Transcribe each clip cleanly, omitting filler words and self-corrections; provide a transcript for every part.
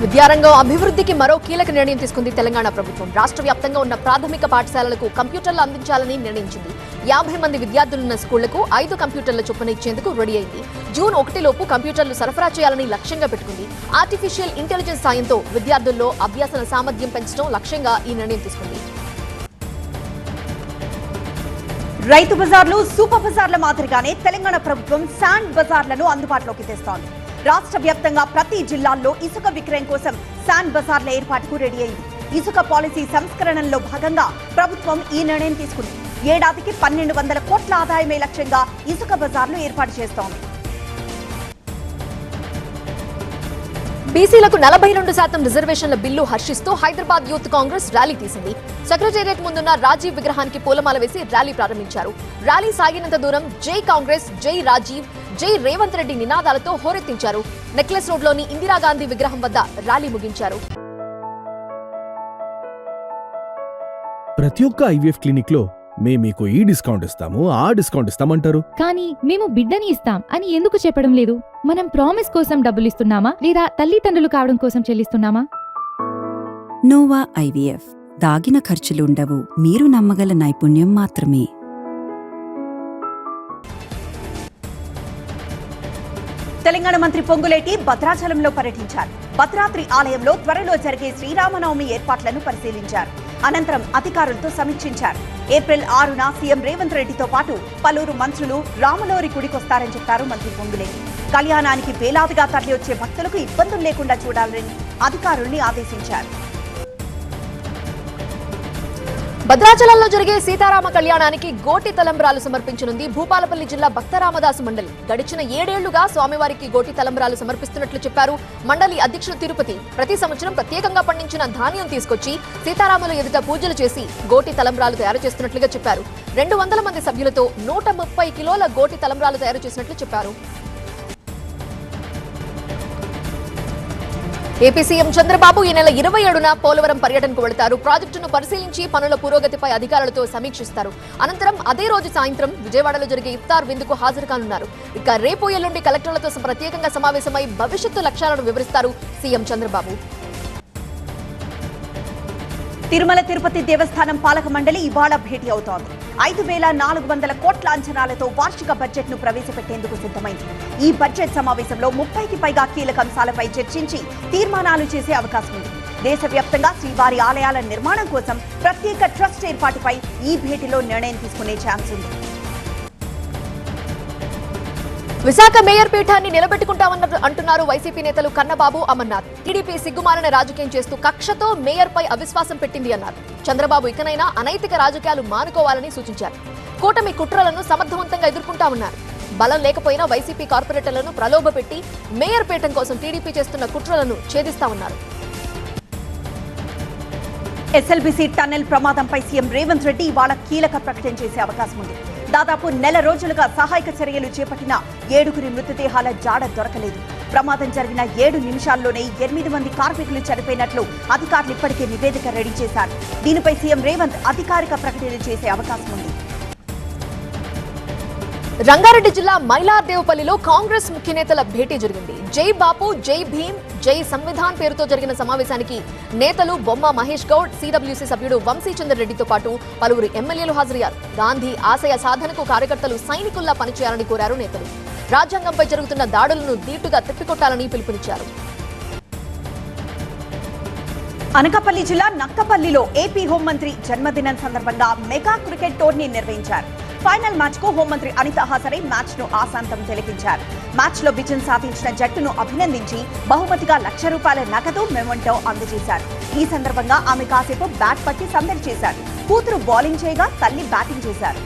విద్యారంగం అభివృద్ధికి మరో కీలక నిర్ణయం తీసుకుంది తెలంగాణ ప్రభుత్వం. రాష్ట్ర వ్యాప్తంగా ఉన్న ప్రాథమిక పాఠశాలలకు కంప్యూటర్లు అందించాలని నిర్ణయించింది. 50 మంది విద్యార్థులున్న స్కూళ్లకు 5 కంప్యూటర్ల చొప్పున ఇచ్చేందుకు రెడీ అయింది. జూన్ 1 లోపు కంప్యూటర్లు సరఫరా చేయాలని లక్ష్యంగా పెట్టుకుంది. ఆర్టిఫిషియల్ ఇంటెలిజెన్స్ సాయంతో విద్యార్థుల్లో అభ్యాసన సామర్థ్యం పెంచడం లక్ష్యంగా ఈ నిర్ణయం తీసుకుంది. రైతు బజార్లు సూపర్ బజార్ల మాదిరిగానే తెలంగాణ ప్రభుత్వం శాండ్ బజార్లను అందుబాటులోకి తెస్తోంది. రాష్ట్ర వ్యాప్తంగా ప్రతి జిల్లాల్లో ఇసుక విక్రయం కోసం శాండ్ బజార్ల ఏర్పాటుకు రెడీ అయింది. ఇసుక పాలసీ సంస్కరణలో భాగంగా ప్రభుత్వం ఈ నిర్ణయం తీసుకుంది. ఏడాదికి 1200 కోట్ల ఆదాయమే లక్ష్యంగా ఇసుక బజార్లు ఏర్పాటు చేస్తోంది. బీసీలకు 42% రిజర్వేషన్ల బిల్లు హర్షిస్తూ హైదరాబాద్ యూత్ కాంగ్రెస్ ర్యాలీ తీసింది. సెక్రటేరియట్ ముందున్న రాజీవ్ విగ్రహానికి పూలమాల వేసి ర్యాలీ ప్రారంభించారు. ర్యాలీ సాగినంత దూరం జై కాంగ్రెస్, జై రాజీవ్, జై రేవంత్ రెడ్డి నినాదాలతో హోరెత్తించారు. నెక్లెస్ రోడ్లోని ఇందిరాగాంధీ విగ్రహం వద్ద ర్యాలీ ముగించారు. ప్రతి ఒక్క ఐవీఎఫ్ క్లినిక్ లో మీకు ఈ డిస్కౌంట్ ఇస్తాము, ఆ డిస్కౌంట్ ఇస్తామంటారు. కానీ మేము బిడ్డని ఇస్తాం అని ఎందుకు చెప్పడం లేదు? మనం ప్రామిస్ కోసం డబ్బులిస్తున్నామా లేదా తల్లిదండ్రులు కావడం కోసం చెల్లిస్తున్నామా? నోవా ఐవీఎఫ్ దాగిన ఖర్చులుండవు, మీరు నమ్మగల నైపుణ్యం మాత్రమే. తెలంగాణ మంత్రి పొంగులేటి భద్రాచలంలో పర్యటించారు. భద్రాద్రి ఆలయంలో త్వరలో జరిగే శ్రీరామనవమి ఏర్పాట్లను పరిశీలించారు. అనంతరం అధికారులతో సమీక్షించారు. ఏప్రిల్ 6న సీఎం రేవంత్ రెడ్డితో పాటు పలువురు మంత్రులు రాములవారి గుడికొస్తారని చెప్పారు మంత్రి పొంగులేటి. కళ్యాణానికి వేలాదిగా తరలివచ్చే భక్తులకు ఇబ్బందులు లేకుండా చూడాలని అధికారుల్ని ఆదేశించారు. భద్రాచలంలో జరిగే సీతారామ కళ్యాణానికి గోటి తలంబ్రాలు సమర్పించనుంది భూపాలపల్లి జిల్లా భక్తరామదాసు మండలి. గడిచిన 7 ఏళ్లుగా స్వామివారికి గోటి తలంబ్రాలు సమర్పిస్తున్నట్లు చెప్పారు మండలి అధ్యక్షుడు తిరుపతి. ప్రతి సంవత్సరం ప్రత్యేకంగా పండించిన ధాన్యం తీసుకొచ్చి సీతారాముల ఎదుట పూజలు చేసి గోటి తలంబ్రాలు తయారు చేస్తున్నట్లుగా చెప్పారు. 200 మంది సభ్యులతో 130 కిలోల గోటి తలంబ్రాలు తయారు చేసినట్లు చెప్పారు. ఏపీ సీఎం చంద్రబాబు ఈ నెల 27న పోలవరం పర్యటనకు వెళతారు. ప్రాజెక్టును పరిశీలించి పనుల పురోగతిపై అధికారులతో సమీక్షిస్తారు. అనంతరం అదే రోజు సాయంత్రం విజయవాడలో జరిగే ఇఫ్తార్ విందుకు హాజరు కానున్నారు. ఇక రేపు ఎల్లుండి కలెక్టర్లతో ప్రత్యేకంగా సమావేశమై భవిష్యత్తు లక్ష్యాలను వివరిస్తారు సీఎం చంద్రబాబు. తిరుమల తిరుపతి దేవస్థానం పాలక మండలి ఇవాళ భేటీ అవుతోంది. 5400 కోట్ల అంచనాలతో వార్షిక బడ్జెట్ ను ప్రవేశపెట్టేందుకు సిద్ధమైంది. ఈ బడ్జెట్ సమావేశంలో 30కి పైగా కీలక అంశాలపై చర్చించి తీర్మానాలు చేసే అవకాశం ఉంది. దేశవ్యాప్తంగా శ్రీవారి ఆలయాల నిర్మాణం కోసం ప్రత్యేక ట్రస్ట్ ఏర్పాటుపై ఈ భేటీలో నిర్ణయం తీసుకునే ఛాన్స్ ఉంది. విశాఖ మేయర్ పీఠాన్ని నిలబెట్టుకుంటామన్న అంటున్నారు వైసీపీ నేతలు కన్నబాబు, అమర్నాథ్. టీడీపీ సిగ్గుమాలిన రాజకీయం చేస్తూ కక్షతో మేయర్ పై అవిశ్వాసం పెట్టింది అన్నారు. చంద్రబాబు ఇకనైనా అనైతిక రాజకీయాలు మానుకోవాలని సూచించారు. కూటమి కుట్రలను సమర్థవంతంగా ఎదుర్కొంటామన్నారు. బలం లేకపోయినా వైసీపీ కార్పొరేటర్లను ప్రలోభపెట్టి మేయర్ పీఠం కోసం టీడీపీ చేస్తున్న కుట్రలను ఛేదిస్తామన్నారు. ఎస్ఎల్బీసీ టన్నెల్ ప్రమాదంపై సీఎం రేవంత్ రెడ్డి ఇవాళ కీలక ప్రకటన చేసే అవకాశం ఉంది. దాదాపు నెల రోజులుగా సహాయక చర్యలు చేపట్టిన 7గురి మృతదేహాల జాడ దొరకలేదు. ప్రమాదం జరిగిన 7 నిమిషాల్లోనే 8 మంది కార్మికులు చనిపోయినట్లు అధికారులు ఇప్పటికే నివేదిక రెడీ చేశారు. దీనిపై సీఎం రేవంత్ అధికారిక ప్రకటన చేసే అవకాశం ఉంది. రంగారెడ్డి జిల్లా మైలార్దేవపల్లిలో కాంగ్రెస్ ముఖ్య నేతల భేటీ జరిగింది. జై బాపు, జై భీమ్, జై సంవిధాన్ పేరుతో జరిగిన సమావేశానికి నేతలు బొమ్మ మహేష్ గౌడ్, సిడబ్ల్యూసీ సభ్యుడు వంశీచంద్ర రెడ్డితో పాటు పలువురు ఎమ్మెల్యేలు హాజరయ్యారు. గాంధీ ఆశయ సాధనకు కార్యకర్తలు సైనికుల్లా పనిచేయాలని కోరారు నేతలు. రాజ్యాంగంపై జరుగుతున్న దాడులను ధీటుగా తిప్పికొట్టాలని పిలుపునిచ్చారు. అనకాపల్లి జిల్లా నక్కపల్లిలో ఏపీ హోంమంత్రి జన్మదినం సందర్భంగా మెగా క్రికెట్ టోర్నీ నిర్వహించారు. ఫైనల్ మ్యాచ్ కు హోంమంత్రి అనిత హాసరే మ్యాచ్ ను ఆశాంతం తిలకించారు. మ్యాచ్ లో విజయం సాధించిన జట్టును అభినందించి బహుమతిగా ₹1,00,000 నగదు మెమోంటో అందజేశారు. ఈ సందర్భంగా ఆమె కాసేపు బ్యాట్ పట్టి సందడి చేశారు. కూతురు బౌలింగ్ చేయగా తల్లి బ్యాటింగ్ చేశారు.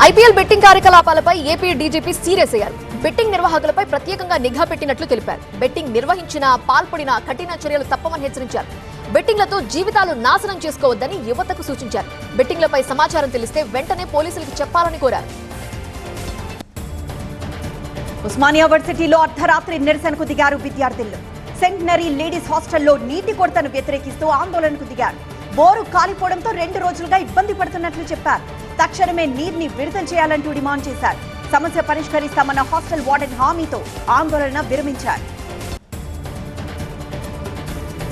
ఐపీఎల్ బెట్టింగ్ కార్యకలాపాలపై ఏపీ డీజీపీ సీరియస్ అయ్యారు. బెట్టింగ్ నిర్వాహకులపై ప్రత్యేకంగా నిఘా పెట్టినట్లు తెలిపారు. బెట్టింగ్ నిర్వహించిన పాల్పడిన కఠిన చర్యలు తప్పవని హెచ్చరించారు. బెట్టింగ్లతో జీవితాలు నాశనం చేసుకోవద్దని యువతకు సూచించారు. బెట్టింగ్లపై సమాచారం తెలిస్తే వెంటనే పోలీసులకు చెప్పాలని కోరారు. ఉస్మానియా వర్సిటీలో అర్ధరాత్రి నిరసనకు దిగారు విద్యార్థులు. సెంటనరీ లేడీస్ హాస్టల్లో నీటి కొరతను వ్యతిరేకిస్తూ ఆందోళనకు దిగారు. బోరు కాలిపోవడంతో 2 రోజులుగా ఇబ్బంది పడుతున్నట్లు చెప్పారు. తక్షణమే నీటిని విడుదల చేయాలంటూ డిమాండ్ చేశారు. సమస్య పరిష్కరిస్తామన్న హాస్టల్ వార్డెన్ హామీతో ఆందోళన విరమించారు.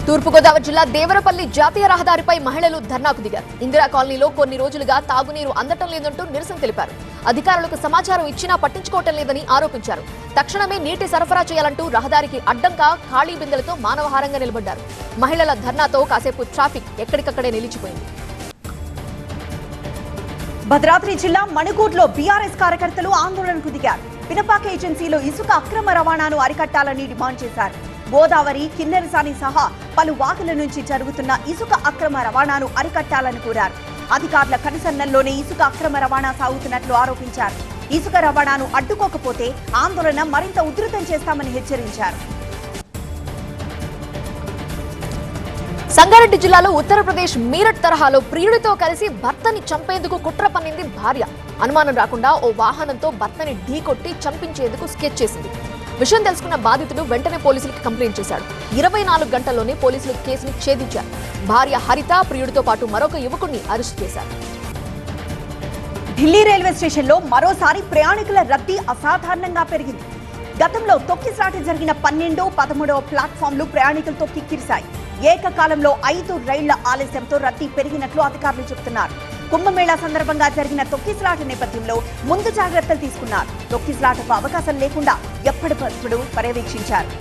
తూర్పుగోదావరి జిల్లా దేవరపల్లి జాతీయ రహదారిపై మహిళలు ధర్నాకు దిగారు. ఇందిరా కాలనీలో కొన్ని రోజులుగా తాగునీరు అందటం లేదంటూ నిరసన తెలిపారు. అధికారులకు సమాచారం ఇచ్చినా పట్టించుకోవటం లేదని ఆరోపించారు. తక్షణమే నీటి సరఫరా చేయాలంటూ రహదారికి అడ్డంగా ఖాళీ బిందెలతో మానవహారంగా నిలబడ్డారు. మహిళల ధర్నాతో కాసేపు ట్రాఫిక్ ఎక్కడికక్కడే నిలిచిపోయింది. భద్రాద్రి జిల్లా మణుగూరులో బీఆర్ఎస్ కార్యకర్తలు ఆందోళనకు దిగారు. పినపాక ఏజెన్సీలో ఇసుక అక్రమ రవాణాను అరికట్టాలని డిమాండ్ చేశారు. గోదావరి, కిన్నెరసాని సహా పలు వాగుల నుంచి జరుగుతున్న ఇసుక అక్రమ రవాణాను అరికట్టాలని కోరారు. అధికారుల కనుసన్నల్లోనే ఇసుక అక్రమ రవాణా సాగుతున్నట్లు ఆరోపించారు. ఇసుక రవాణాను అడ్డుకోకపోతే ఆందోళన మరింత ఉధృతం చేస్తామని హెచ్చరించారు. సంగారెడ్డి జిల్లాలో ఉత్తరప్రదేశ్ మీరట్ తరహాలో ప్రియుడితో కలిసి భర్తని చంపేందుకు కుట్ర పన్నింది భార్య. అనుమానం రాకుండా ఓ వాహనంతో భర్తని ఢీకొట్టి చంపించేందుకు స్కెచ్ చేసింది. విషయం తెలుసుకున్న బాధితుడు వెంటనే పోలీసులకు కంప్లైంట్ చేశాడు. 24 గంటల్లోనే పోలీసులు కేసును ఛేదించారు. భార్య హరిత, ప్రియుడితో పాటు మరొక యువకుడిని అరెస్టు చేశారు. ఢిల్లీ రైల్వే స్టేషన్లో మరోసారి ప్రయాణికుల రద్దీ అసాధారణంగా పెరిగింది. గతంలో తొక్కిసలాట జరిగిన 12, 13వ ప్లాట్ఫామ్లు ప్రయాణికులతో కిక్కిరిశాయి. ఏకకాలంలో 5 రైళ్ల ఆలస్యంతో రద్దీ పెరిగినట్లు అధికారులు చెబుతున్నారు. కుంభమేళా సందర్భంగా జరిగిన తొక్కిసలాట నేపథ్యంలో ముందు జాగ్రత్తలు తీసుకున్నారు. తొక్కిసలాటకు అవకాశం లేకుండా ఎప్పటికప్పుడు పర్యవేక్షించారు.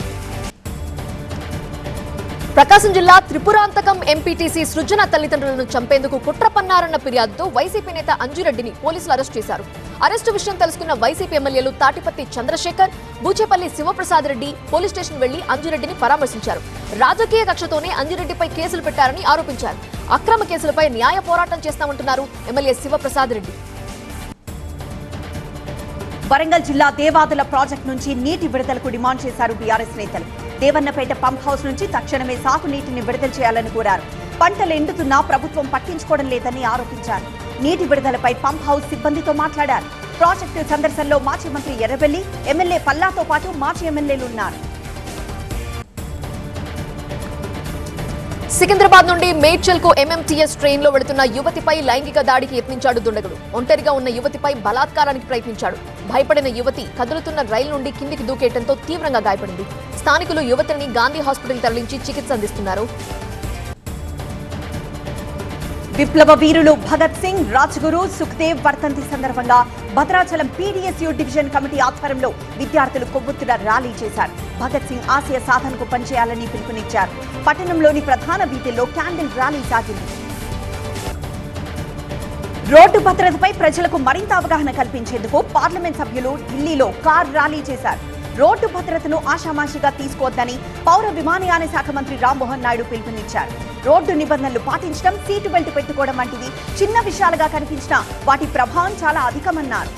ప్రకాశం జిల్లా త్రిపురాంతకం ఎంపీటీసీ సృజన తల్లిదండ్రులను చంపేందుకు కుట్ర పన్నారన్న ఫిర్యాదుతో వైసీపీ నేత అంజిరెడ్డిని పోలీసులు అరెస్ట్ చేశారు. అరెస్టు విషయం తెలుసుకున్న వైసీపీ ఎమ్మెల్యేలు తాటిపత్తి చంద్రశేఖర్, బూచేపల్లి శివప్రసాద్ రెడ్డి పోలీస్ స్టేషన్ వెళ్లి అంజిరెడ్డిని పరామర్శించారు. రాజకీయ కక్షతోనే అంజిరెడ్డిపై కేసులు పెట్టారని ఆరోపించారు. అక్రమ కేసులపై న్యాయ పోరాటం చేస్తామంటున్నారు ఎమ్మెల్యే శివప్రసాద్ రెడ్డి. వరంగల్ జిల్లా దేవాదుల ప్రాజెక్టు నుంచి నీటి విడుదలకు డిమాండ్ చేశారు బీఆర్ఎస్ నేతలు. దేవన్నపేట పంప్ హౌస్ నుంచి తక్షణమే సాగునీటిని విడుదల చేయాలని కోరారు. పంటలు ఎండుతున్నా ప్రభుత్వం పట్టించుకోవడం లేదని ఆరోపించారు. నీటి విడుదలపై పంప్ హౌస్ సిబ్బందితో మాట్లాడారు. ప్రాజెక్టు సందర్శనలో మాజీ మంత్రి ఎర్రబెల్లి, ఎమ్మెల్యే పల్లాతో పాటు మాజీ ఎమ్మెల్యేలు ఉన్నారు. సికింద్రాబాద్ నుండి మేడ్చల్ కు ఎంఎంటీఎస్ ట్రైన్ లో వెళుతున్న యువతిపై లైంగిక దాడికి యత్నించాడు దుండగుడు. ఒంటరిగా ఉన్న యువతిపై బలాత్కారానికి ప్రయత్నించాడు. భయపడిన యువతి కదులుతున్న రైలు నుండి కిందికి దూకేయడంతో తీవ్రంగా గాయపడింది. స్థానికులు యువతిని గాంధీ హాస్పిటల్ తరలించి చికిత్స అందిస్తున్నారు. విప్లవ వీరులు భగత్ సింగ్, రాజ్గురు, సుఖ్దేవ్ వర్ధంతి సందర్భంగా భద్రాచలం పీడీఎస్యూ డివిజన్ కమిటీ ఆధ్వర్యంలో విద్యార్థులు కొవ్వొత్తుల ర్యాలీ చేశారు. భగత్ సింగ్ ఆశయ సాధనకు పనిచేయాలని పిలుపునిచ్చారు. పట్టణంలోని ప్రధాన వీధుల్లో క్యాండిల్ ర్యాలీ సాగింది. రోడ్డు భద్రతపై ప్రజలకు మరింత అవగాహన కల్పించేందుకు పార్లమెంట్ సభ్యులు ఢిల్లీలో కార్ ర్యాలీ చేశారు. రోడ్డు భద్రతను ఆషామాషిగా తీసుకోవద్దని పౌర విమానయాన శాఖ మంత్రి రామ్మోహన్ నాయుడు పిలుపునిచ్చారు. రోడ్డు నిబంధనలు పాటించడం, సీటు బెల్ట్ పెట్టుకోవడం వంటివి చిన్న విషయాలుగా కనిపించినా వాటి ప్రభావం చాలా అధికమన్నారు.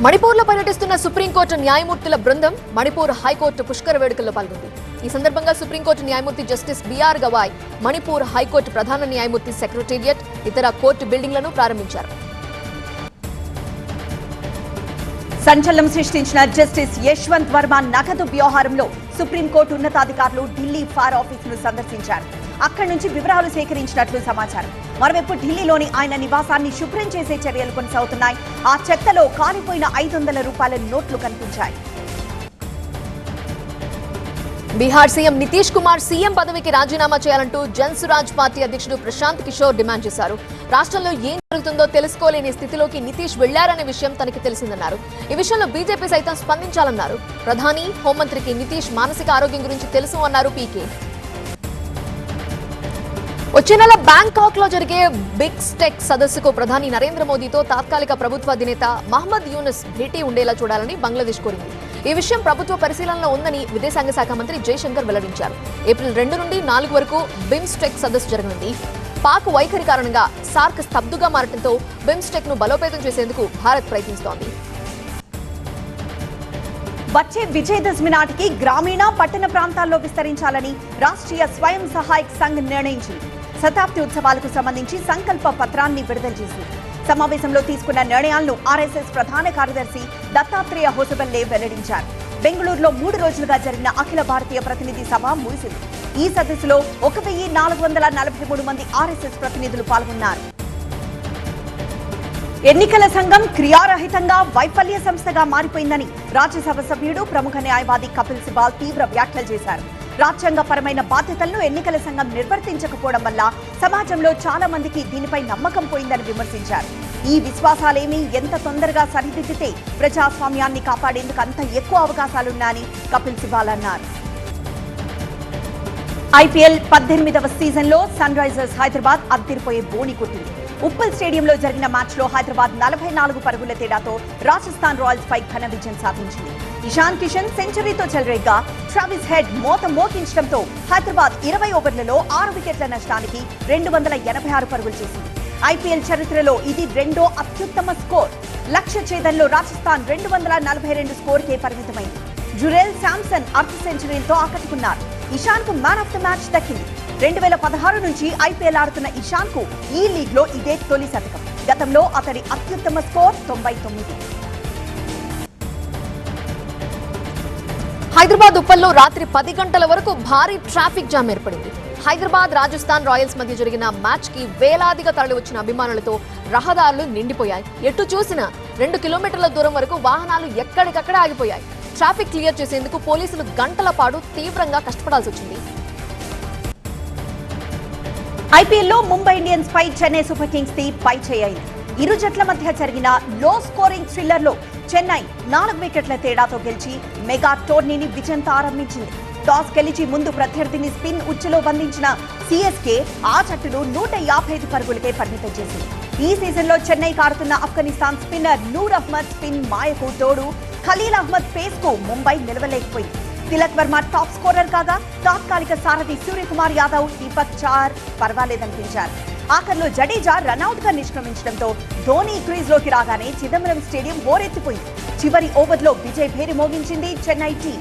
మణిపూర్లో పర్యటిస్తున్న సుప్రీంకోర్టు న్యాయమూర్తుల బృందం మణిపూర్ హైకోర్టు పుష్కర వేడుకల్లో పాల్గొంది. ఈ సందర్భంగా సుప్రీంకోర్టు న్యాయమూర్తి justice BR Gavai Manipur high court ప్రధాన న్యాయమూర్తి సెక్రటేరియట్, ఇతర కోర్టు బిల్డింగ్లను ప్రారంభించారు. సంచలనం సృష్టించిన జస్టిస్ యశ్వంత్ వర్మ నగదు వ్యవహారంలో సుప్రీంకోర్టు ఉన్నతాధికారులు ఢిల్లీ ఫార్ ఆఫీసును సందర్శించారు. అక్కడి నుంచి వివరాలు సేకరించినట్లు సమాచారం. మరోవైపు ఢిల్లీలోని ఆయన నివాసాన్ని శుభ్రం చేసే చర్యలు కొనసాగుతున్నాయి. ఆ చెత్తలో కాలిపోయిన 500 రూపాయల నోట్లు కనిపించాయి. బీహార్ సీఎం నితీష్ కుమార్ సీఎం పదవికి రాజీనామా చేయాలంటూ జన్సురాజ్ పార్టీ అధ్యక్షుడు ప్రశాంత్ కిషోర్ డిమాండ్ చేశారు. రాష్ట్రంలో ఏం జరుగుతుందో తెలుసుకోలేని స్థితిలోకి నితీష్ వెళ్లారనే విషయం తనకి తెలిసిందన్నారు. ఈ విషయంలో బీజేపీ సైతం స్పందించాలన్నారు. ప్రధాని, హోంమంత్రికి నితీష్ మానసిక ఆరోగ్యం గురించి తెలుసు అన్నారు పీకే. వచ్చే నెల బ్యాంకాక్ లో జరిగే బిగ్స్టెక్ సదస్సుకు ప్రధాని నరేంద్ర మోదీతో తాత్కాలిక ప్రభుత్వ అధినేత మహమ్మద్ యూనుస్ భేటీ ఉండేలా చూడాలని బంగ్లాదేశ్ కోరింది. ఈ విషయం ప్రభుత్వ పరిశీలనలో ఉందని విదేశాంగ శాఖ మంత్రి జైశంకర్ వెల్లడించారు. ఏప్రిల్ 2 నుండి 4 వరకు బిమ్స్టెక్ సదస్సు జరగనుంది. పాక్ వైఖరి కారణంగా సార్క్ స్తబ్దుగా మారడంతో బిమ్స్టెక్ ను బలోపేతం చేసేందుకు భారత్ ప్రయత్నిస్తోంది. వచ్చే విజయదశమి నాటికి గ్రామీణ, పట్టణ ప్రాంతాల్లో విస్తరించాలని రాష్ట్రీయ స్వయం సహాయక్ సంఘ్ నిర్ణయించింది. శతాబ్ది ఉత్సవాలకు సంబంధించి సంకల్ప పత్రాన్ని విడుదల చేసింది. సమావేశంలో తీసుకున్న నిర్ణయాలను ఆర్ఎస్ఎస్ ప్రధాన కార్యదర్శి దత్తాత్రేయ హోసబల్లే వెల్లడించారు. బెంగళూరులో 3 రోజులుగా జరిగిన అఖిల భారతీయ ప్రతినిధి సభ ముగిసింది. ఈ సదస్సులో 1443 మంది ఆర్ఎస్ఎస్ ప్రతినిధులు పాల్గొన్నారు. ఎన్నికల సంఘం క్రియారహితంగా వైఫల్య సంస్థగా మారిపోయిందని రాజ్యసభ సభ్యుడు ప్రముఖ న్యాయవాది కపిల్ సిబాల్ తీవ్ర వ్యాఖ్యలు చేశారు. రాజ్యాంగపరమైన బాధ్యతలను ఎన్నికల సంఘం నిర్వర్తించకపోవడం వల్ల సమాజంలో చాలా మందికి దీనిపై నమ్మకం పోయిందని విమర్శించారు. ఈ విశ్వాసాలేమీ ఎంత తొందరగా సరిదిద్దితే ప్రజాస్వామ్యాన్ని కాపాడేందుకు అంత ఎక్కువ అవకాశాలున్నాయని కపిల్ సిబాల్ అన్నారు. ఐపీఎల్ 18వ సీజన్లో సన్ రైజర్స్ హైదరాబాద్ అద్దరిపోయే బోణి కొట్టింది. ఉప్పల్ స్టేడియంలో జరిగిన మ్యాచ్లో హైదరాబాద్ 44 పరుగుల తేడాతో రాజస్థాన్ రాయల్స్ పై ఘన విజయం సాధించింది. ఇషాన్ కిషన్ సెంచరీతో చెలరేగ్గా ట్రావిస్ హెడ్ మోగించడంతో హైదరాబాద్ 20 ఓవర్లలో 6 వికెట్ల నష్టానికి 286 పరుగులు చేసింది. ఐపీఎల్ చరిత్రలో ఇది రెండో అత్యుత్తమ స్కోర్. లక్ష్య ఛేదనలో రాజస్థాన్ 242 స్కోర్కే పరిమితమైంది. జురేల్ శాంసన్ అర్ధ సెంచరీలతో ఆకట్టుకున్నారు. ఇషాన్ కు మ్యాన్ ఆఫ్ ద మ్యాచ్ దక్కింది. 2016 నుంచి ఐపీఎల్ ఆడుతున్న ఇషాన్ కు ఈ లీగ్ లో ఇదే తొలి శతకం. గతంలో అతడి అత్యుత్తమ స్కోర్ 99. హైదరాబాద్ ఉప్పల్లో రాత్రి 10 గంటల వరకు భారీ ట్రాఫిక్ జామ్ ఏర్పడింది. హైదరాబాద్ రాజస్థాన్ రాయల్స్ మధ్య జరిగిన మ్యాచ్ కి వేలాదిగా తరలివచ్చిన అభిమానులతో రహదారులు నిండిపోయాయి. ఎటు చూసినా 2 కిలోమీటర్ల దూరం వరకు వాహనాలు ఎక్కడికక్కడ ఆగిపోయాయి. ట్రాఫిక్ క్లియర్ చేసేందుకు పోలీసులు గంటల పాటు తీవ్రంగా కష్టపడాల్సి వచ్చింది. ఐపీఎల్లో ముంబై ఇండియన్స్ పై చెన్నై సూపర్ కింగ్స్ ది పై చేయింది. ఇరు జట్ల మధ్య జరిగిన లో స్కోరింగ్ థ్రిల్లర్ లో చెన్నై 4 వికెట్ల తేడాతో గెలిచి మెగా టోర్నీని విజయంతో ఆరంభించింది. టాస్ గెలిచి ముందు ప్రత్యర్థిని స్పిన్ ఉచ్చులో బంధించిన సిఎస్కే ఆ జట్టును 155 పరుగులకే పరిమితం చేసింది. ఈ సీజన్ లో చెన్నై ఆడుతున్న ఆఫ్ఘనిస్తాన్ స్పిన్నర్ నూర్ అహ్మద్ స్పిన్ మాయకు తోడు ఖలీల్ అహ్మద్ పేస్ కు ముంబై నిలవలేకపోయింది. తిలక్ వర్మ టాప్ స్కోరర్ కాగా తాత్కాలిక సారథి సూర్యకుమార్ యాదవ్, దీపక్ చార్ పర్వాలేదనిపించారు. ఆఖర్లో జడేజా రనౌట్ గా నిష్క్రమించడంతో ధోని క్రీజ్ లోకి రాగానే చిదంబరం స్టేడియం హోరెత్తిపోయింది. చివరి ఓవర్లో విజయ్ భేరి మోగించింది చెన్నై టీం.